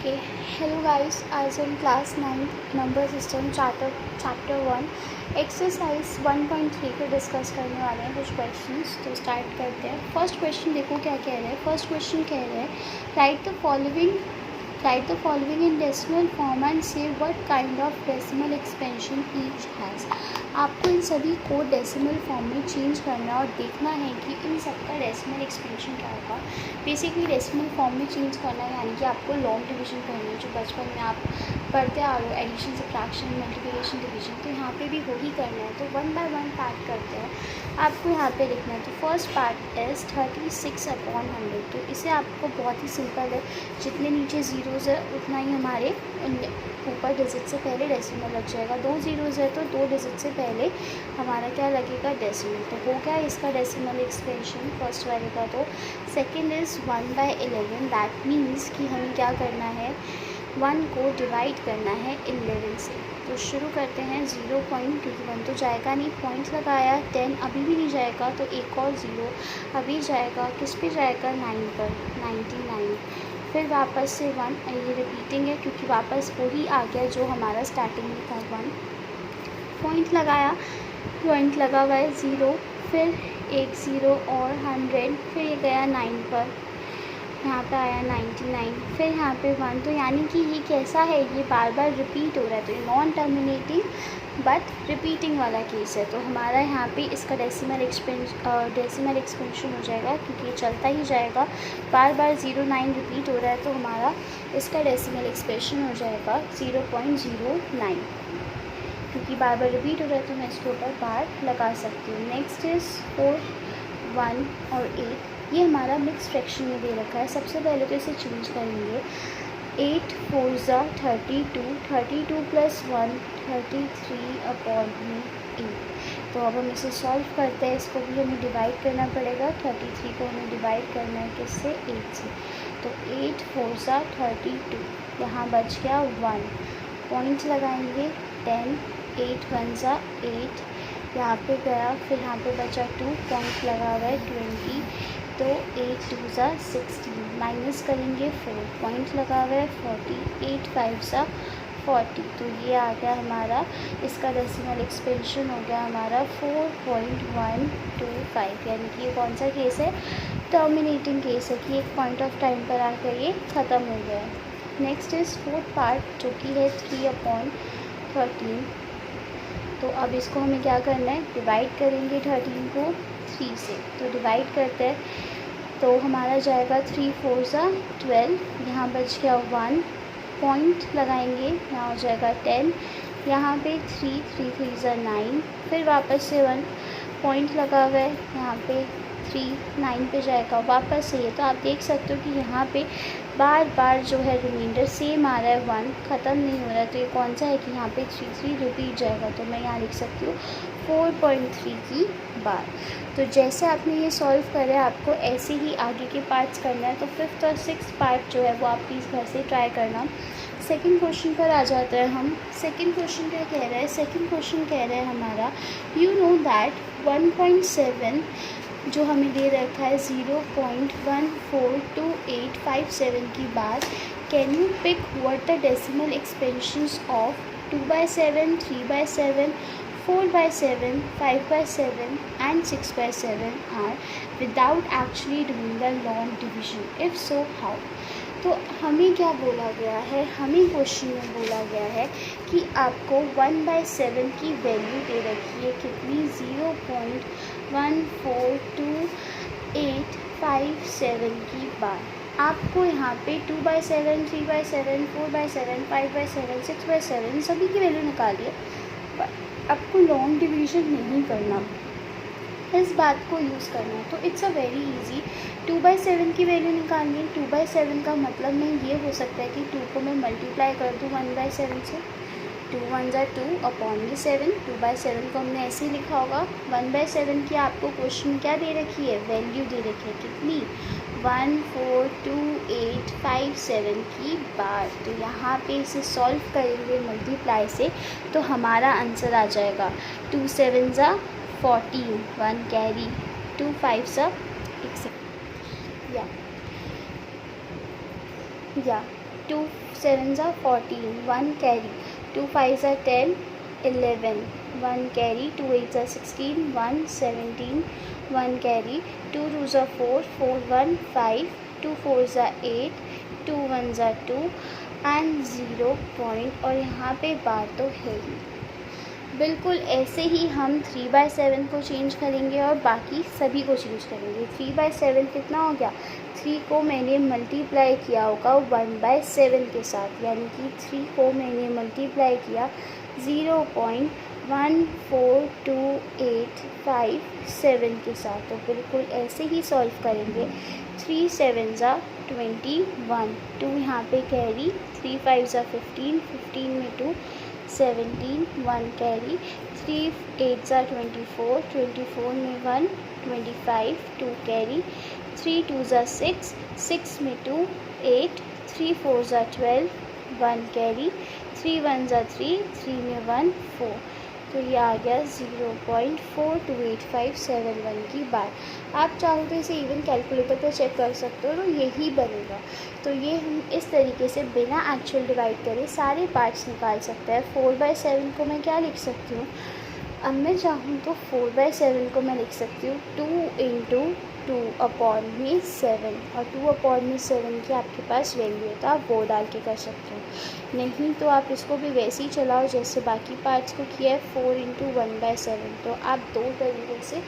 Okay, hello guys. As in class 9 number system chapter 1 exercise 1.3 को discuss करने वाले हैं कुछ क्वेश्चंस। तो स्टार्ट करते हैं। फर्स्ट क्वेश्चन देखो क्या कह रहा है। फर्स्ट क्वेश्चन कह रहा है write the following in decimal form and say what kind of decimal expansion each has. आपको इन सभी को डेसिमल फॉर्म में चेंज करना और देखना है कि इन सबका डेसिमल एक्सपेंशन क्या होगा। बेसिकली डेसिमल फॉर्म में चेंज करना है, यानी कि आपको लॉन्ग डिवीजन करनी है जो बचपन में आप पढ़ते आ रहे हो, एडिशन सब्ट्रैक्शन मल्टीप्लिकेशन डिवीजन। तो यहाँ पे भी वही करना है। तो 1 बाय 1 पार्ट करते हैं। आपको यहाँ पे लिखना है। तो फर्स्ट पार्ट इज़ 36/100। तो इसे आपको बहुत ही सिंपल है, जितने नीचे ज़ीरोज़ है उतना ही हमारे ऊपर डिजिट से पहले डेसिमल लग जाएगा। 2 ज़ीरोज़ है तो 2 डिजिट से पहले हमारा क्या लगेगा, डेसिमल। तो हो गया इसका डेसिमल एक्सपेंशन फर्स्ट वाले का। तो सेकेंड इज़ 1/11। दैट मीन्स कि हमें क्या करना है, 1 को डिवाइड करना है 11 से। तो शुरू करते हैं 0.21 तो जाएगा नहीं, पॉइंट लगाया। 10 अभी भी नहीं जाएगा तो एक और 0 अभी जाएगा। किस पे जाएगा, 9 पर, 99। फिर वापस से 1, ये रिपीटिंग है क्योंकि वापस वही आ गया जो हमारा स्टार्टिंग में था। 1 पॉइंट लगाया, पॉइंट लगा हुआ है 0, फिर एक 0 और 100, फिर ये गया 9 पर, यहाँ पे आया 99, फिर यहाँ पे 1। तो यानी कि ये कैसा है, ये बार बार रिपीट हो रहा है। तो ये नॉन टर्मिनेटिंग बट रिपीटिंग वाला केस है। तो हमारा यहाँ पे इसका डेसिमल एक्सपेंशन हो जाएगा क्योंकि ये चलता ही जाएगा। बार बार 09 रिपीट हो रहा है तो हमारा इसका डेसिमल एक्सपेंशन हो जाएगा 0.09। क्योंकि बार बार रिपीट हो रहा है तो मैं इसके ऊपर बार लगा सकती हूँ। नेक्स्ट इज़ 4, 1 और 8। ये हमारा मिक्स फ्रैक्शन में दे रखा है। सबसे पहले तो इसे चेंज करेंगे। 8 4 32, 32 + 1 33/8। तो अब हम इसे सॉल्व करते हैं। इसको भी हमें डिवाइड करना पड़ेगा। 33 को हमें डिवाइड करना है किससे, 8 से। तो 8 4 32, यहाँ बच गया 1, पॉइंट लगाएंगे 10, 8 1 8, यहाँ पे गया, फिर यहाँ पे बचा 2, पॉइंट लगा हुआ है 20, तो 8 2 16, माइनस करेंगे 4, पॉइंट लगा हुआ है 40, 8 5 40। तो ये आ गया हमारा, इसका डेसिमल एक्सपेंशन हो गया हमारा 4.125। यानी कि ये कौन सा केस है, टर्मिनेटिंग केस है कि एक पॉइंट ऑफ टाइम पर आकर ये ख़त्म हो गया है। नेक्स्ट इज़ फोर्थ पार्ट जो कि है 3/13। तो अब इसको हमें क्या करना है, डिवाइड करेंगे 13 को 3 से। तो डिवाइड करते हैं तो हमारा जाएगा 3 4 12, यहाँ बच गया 1, पॉइंट लगाएंगे, यहाँ हो जाएगा 10, यहाँ पे 3 3 9, फिर वापस से 1, पॉइंट लगा हुआ है, यहाँ पे 3 9 पे जाएगा वापस से। ये तो आप देख सकते हो कि यहाँ पे बार बार जो है रिमाइंडर सेम आ रहा है, 1 ख़त्म नहीं हो रहा है। तो ये कौन सा है कि यहाँ पे 3 रिपीट जाएगा। तो मैं यहाँ लिख सकती हूँ 4.3 की बार। तो जैसे आपने ये सॉल्व करा, आपको ऐसे ही आगे के पार्ट्स करना है। तो 5th और 6th पार्ट जो है वो आप प्लीज़ घर से ट्राई करना। सेकंड क्वेश्चन पर आ जाते हैं हम। सेकंड क्वेश्चन क्या कह रहा है, सेकंड क्वेश्चन कह रहा है हमारा, यू नो दैट 1.7 जो हमें दे रखा है 0.142857 की बार, can you pick what the decimal expansions of 2/7, 3/7, 4/7, 5/7 and 6/7 are without actually doing the long division? If so, how? तो हमें क्या बोला गया है, हमें क्वेश्चन में बोला गया है कि आपको 1/7 की वैल्यू दे रखी है कितनी, 0.142857 की बार। आपको यहाँ पे 2/7, 3/7, 4/7, 5/7, 6/7 सभी की वैल्यू निकालिए, पर आपको लॉन्ग डिवीजन नहीं करना, इस बात को यूज़ करना है। तो इट्स अ वेरी इजी। 2/7 की वैल्यू निकालनी है। 2/7 का मतलब में ये हो सकता है कि 2 को मैं मल्टीप्लाई कर दूँ 1/7 से। 2 1 2/7। 2/7 को हमने ऐसे ही लिखा होगा। 1/7 की आपको क्वेश्चन क्या दे रखी है, वैल्यू दे रखी है कितनी, 14287 की बार। तो यहाँ पे इसे सॉल्व करेंगे मल्टीप्लाई से तो हमारा आंसर आ जाएगा 2 7 14, 1 कैरी, 2 5 एक सेकेंड, या 2 7s are 14, 1 carry, 2 5s are 10, 11, 1 carry, 2 8s are 16, 1 17, 1 carry, 2 2s are 4, 4 1 5, 2 4s are 8, 2 1s are 2 and 0 point. और यहाँ पे बार तो है ही। बिल्कुल ऐसे ही हम 3/7 को चेंज करेंगे और बाकी सभी को चेंज करेंगे। 3/7 कितना हो गया, 3 को मैंने मल्टीप्लाई किया होगा 1/7 के साथ, यानी कि 3 को मैंने मल्टीप्लाई किया 0.14285 के साथ। तो बिल्कुल ऐसे ही सॉल्व करेंगे। 3 7s are 21, 2 यहाँ पे कैरी, 3 5s are 15, 15 में 2 17, 1 कैरी, 3 8s are 24, 24 में 1 25, 2 कैरी, 3 2s are 6, 6 में 2 8, 3 4s are 12, 1 carry, 3 1s are 3, 3 में 1 4। तो ये आ गया 0.428571 की बार। आप चाहो तो इसे इवन कैलकुलेटर पर चेक कर सकते हो, तो यही बनेगा। तो ये हम इस तरीके से बिना एक्चुअल डिवाइड करे सारे पार्ट्स निकाल सकते हैं। 4/7 को मैं क्या लिख सकती हूँ, अब मैं चाहूँ तो 4/7 को मैं लिख सकती हूँ 2 × 2/7, और 2/7 की आपके पास वैल्यू है तो आप वो डाल के कर सकते हो। नहीं तो आप इसको भी वैसे ही चलाओ जैसे बाकी पार्ट्स को किया है, 4 × 1/7। तो आप दो तरीके से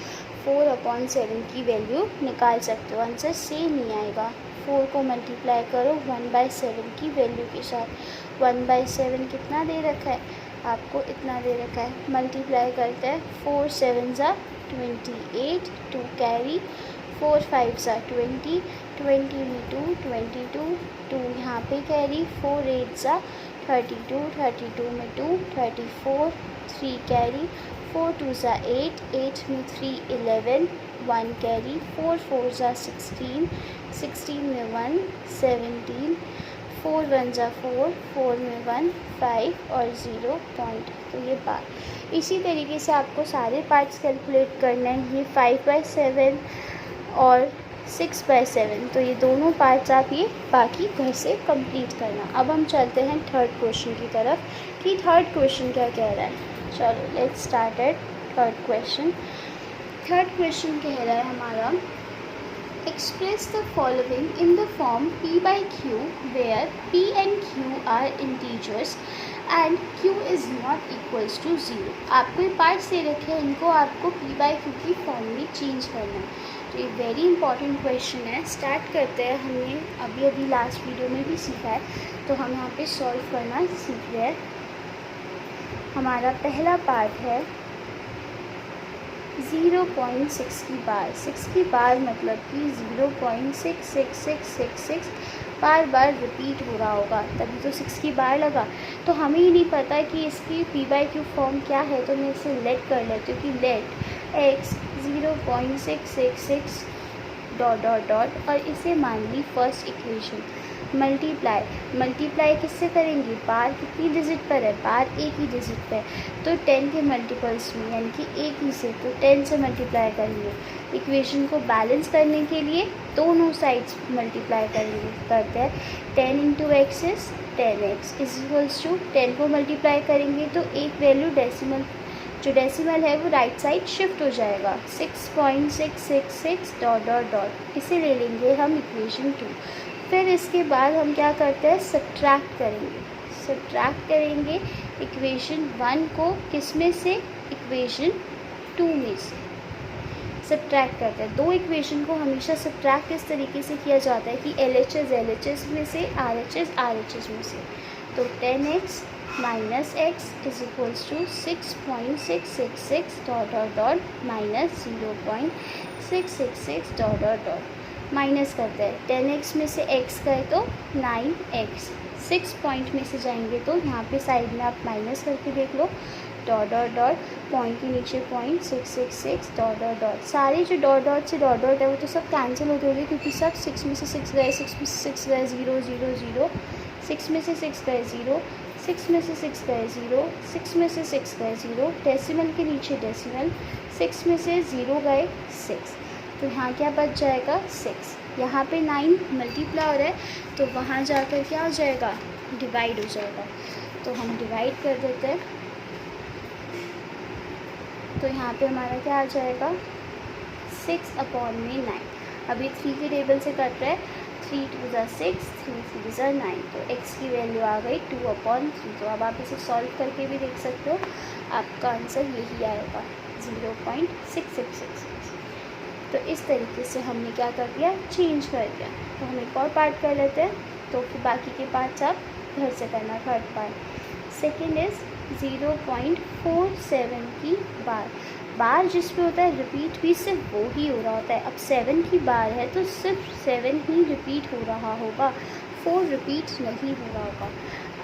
4/7 की वैल्यू निकाल सकते हो। आंसर सेम ही आएगा। 4 को मल्टीप्लाई करो 1/7 की वैल्यू के साथ। 1/7 कितना दे रखा है आपको, इतना दे रखा है। मल्टीप्लाई करते हैं, 4 7s are 28, 2 carry, 4 5s are 20, 20 में 2 22, 2 यहाँ पे कैरी, 4 8s are 32, 32 में 2 34, 3 कैरी, 4 2s are 8, 8 में 3 11, 1 कैरी, 4 4s are 16, 16 में 1 17, 4 1s are 4, 4 में 1 5 और 0 पॉइंट। तो ये बात इसी तरीके से आपको सारे पार्ट्स कैलकुलेट करना है। ये 5/7 और 6/7, तो ये दोनों पार्ट्स आप ये बाकी घर से कंप्लीट करना। अब हम चलते हैं थर्ड क्वेश्चन की तरफ कि थर्ड क्वेश्चन क्या कह रहा है। चलो let's start at third question. Third question कह रहा है हमारा, express the following in the form p/q where p and q are integers and q is not equals to 0। आपको ये पार्ट्स दे रखे हैं, इनको आपको p/q की फॉर्म में चेंज करना है। तो ये वेरी इंपॉर्टेंट क्वेश्चन है। स्टार्ट करते हैं। हमने अभी लास्ट वीडियो में भी सीखा है, तो हम यहाँ पे सॉल्व करना सीख रहे हैं। हमारा पहला पार्ट है 0.6 की बार। 6 की बार मतलब कि 0.66666 बार बार रिपीट हो रहा होगा, तभी तो 6 की बार लगा। तो हमें ही नहीं पता कि इसकी p/q फॉर्म क्या है, तो मैं इसे लेट कर लेती हूँ कि लेट x 0.666 ... और इसे मान ली फर्स्ट इक्वेशन। मल्टीप्लाई किससे करेंगे, बार कितनी डिजिट पर है, बार एक ही डिजिट पर है, तो 10 के मल्टीपल्स में यानी कि एक ही से, तो 10 से मल्टीप्लाई करेंगे। इक्वेशन को बैलेंस करने के लिए दोनों साइड्स मल्टीप्लाई करते हैं। 10 × x is 10x equals to 10 को मल्टीप्लाई करेंगे तो एक वैल्यू डेसिमल, जो डेसिमल है वो राइट साइड शिफ्ट हो जाएगा। 6.666 ... इसे ले लेंगे हम इक्वेशन 2। फिर इसके बाद हम क्या करते हैं, सब्ट्रैक्ट करेंगे इक्वेशन 1 को किस में से, इक्वेशन 2 में से सब्ट्रैक्ट करते हैं। दो इक्वेशन को हमेशा सब्ट्रैक्ट इस तरीके से किया जाता है कि LHS में से, RHS में से। तो 10x minus x is equals to 6.666 ... minus 0.666 ... minus करते हैं। 10x में से x गए तो 9x, 6 पॉइंट में से जाएंगे तो यहाँ पे साइड में आप माइनस करके देख लो, ... पॉइंट के नीचे पॉइंट 666 ... सारे जो ... से ... है वो तो सब कैंसिल होते होंगे क्योंकि सब 6 में से 6 गए, 6 में से 6 गए 0 0 0, 6 में से 6 गए 0, 6 में से 6 गए 0, 6 में से 6 गए 0, डेसिमल के नीचे डेसिमल, 6 में से 0 गए 6, तो यहाँ क्या बच जाएगा 6। यहाँ पे 9 मल्टीप्लाई हो रहा है तो वहाँ जाकर क्या हो जाएगा, डिवाइड हो जाएगा। तो हम डिवाइड कर देते हैं, तो यहाँ पे हमारा क्या आ जाएगा 6/9। अभी 3 के टेबल से कट रहा है, 3 2 ज़ा 6, 3 3 ज़ा 9, तो x की वैल्यू आ गई 2/3। तो अब आप इसे सॉल्व करके भी देख सकते हो, आपका आंसर यही आएगा 0.6666। तो इस तरीके से हमने क्या कर दिया, चेंज कर दिया। तो हम एक और पार्ट कर लेते हैं, तो फिर बाकी के पार्ट्स आप घर से करना। थर्ड पार्ट सेकेंड इज़ 0.47 की बार जिस पे होता है रिपीट भी सिर्फ वो ही हो रहा होता है। अब 7 की बार है तो सिर्फ 7 ही रिपीट हो रहा होगा, 4 रिपीट नहीं हो रहा होगा।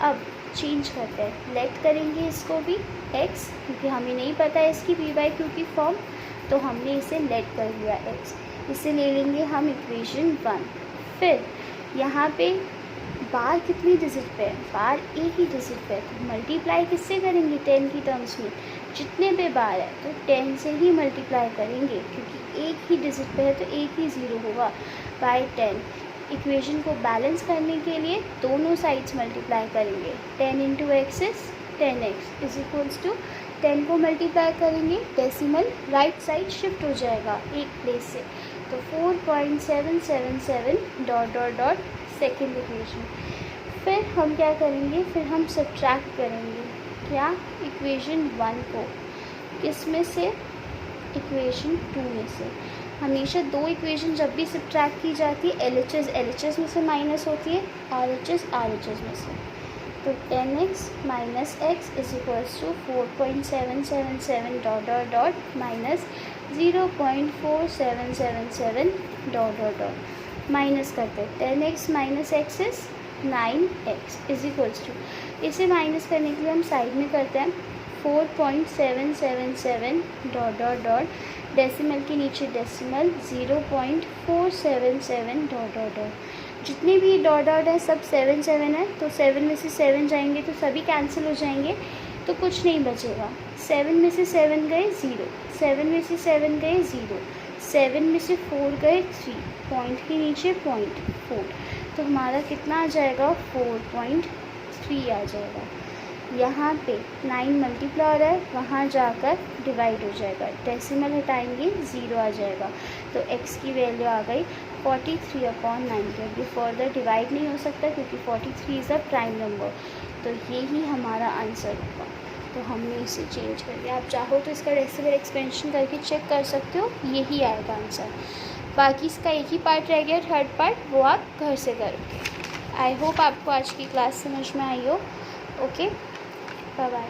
अब चेंज करते हैं, लेट करेंगे इसको भी x, क्योंकि हमें नहीं पता है इसकी p/q की फॉर्म, तो हमने इसे लेट कर लिया x। इसे ले लेंगे हम इक्वेशन 1। फिर यहाँ पे बार कितनी डिजिट पे है, बार एक ही डिजिट पे है, तो मल्टीप्लाई किससे करेंगे 10 की टर्म्स में। जितने पे बार है तो 10 से ही मल्टीप्लाई करेंगे, क्योंकि एक ही डिजिट पे है तो एक ही ज़ीरो होगा, बाय 10। इक्वेशन को बैलेंस करने के लिए दोनों साइड्स मल्टीप्लाई करेंगे। 10 into x is 10x is equals to 10 को मल्टीप्लाई करेंगे, डेसिमल राइट साइड शिफ्ट हो जाएगा एक प्लेस से, तो 4.777 dot dot dot second equation. फिर हम क्या करेंगे, फिर हम सब्ट्रैक्ट करेंगे क्या, इक्वेशन 1 को किस में से, इक्वेशन 2 में से। हमेशा दो इक्वेशन जब भी सब्ट्रैक्ट की जाती है LHS में से माइनस होती है, RHS में से। तो 10x minus x is equals to 4.777 dot dot dot minus 0.4777 dot dot dot minus करते हैं। 10x minus x is 9x is equals to, इसे माइनस करने के लिए हम साइड में करते हैं 4.777 डॉट डॉट डॉट डेसिमल के नीचे डेसिमल 0.477 डॉट डॉट डॉट। जितने भी डॉट डॉट है सब 7 7 है, तो 7 में से 7 जाएंगे तो सभी कैंसिल हो जाएंगे, तो कुछ नहीं बचेगा। 7 में से 7 गए 0, 7 में से 7 गए 0, 7 में से 4 गए 3, पॉइंट के नीचे 0.4, तो हमारा कितना आ जाएगा 4.3 आ जाएगा। यहाँ पे 9 मल्टीप्लाई हो रहा है, वहाँ जाकर डिवाइड हो जाएगा, डेसिमल हटाएंगे 0 आ जाएगा, तो x की वैल्यू आ गई 43/90। अभी फर्दर डिवाइड नहीं हो सकता क्योंकि 43 इज़ अ प्राइम नंबर, तो यही हमारा आंसर होगा। तो हमने इसे चेंज कर दिया। आप चाहो तो इसका डेसिमल एक्सपेंशन करके चेक कर सकते हो, यही आएगा आंसर। बाकी इसका एक ही पार्ट रह गया, थर्ड पार्ट, वो आप घर से करोगे। आई होप आपको आज की क्लास समझ में आई हो। Okay, bye bye.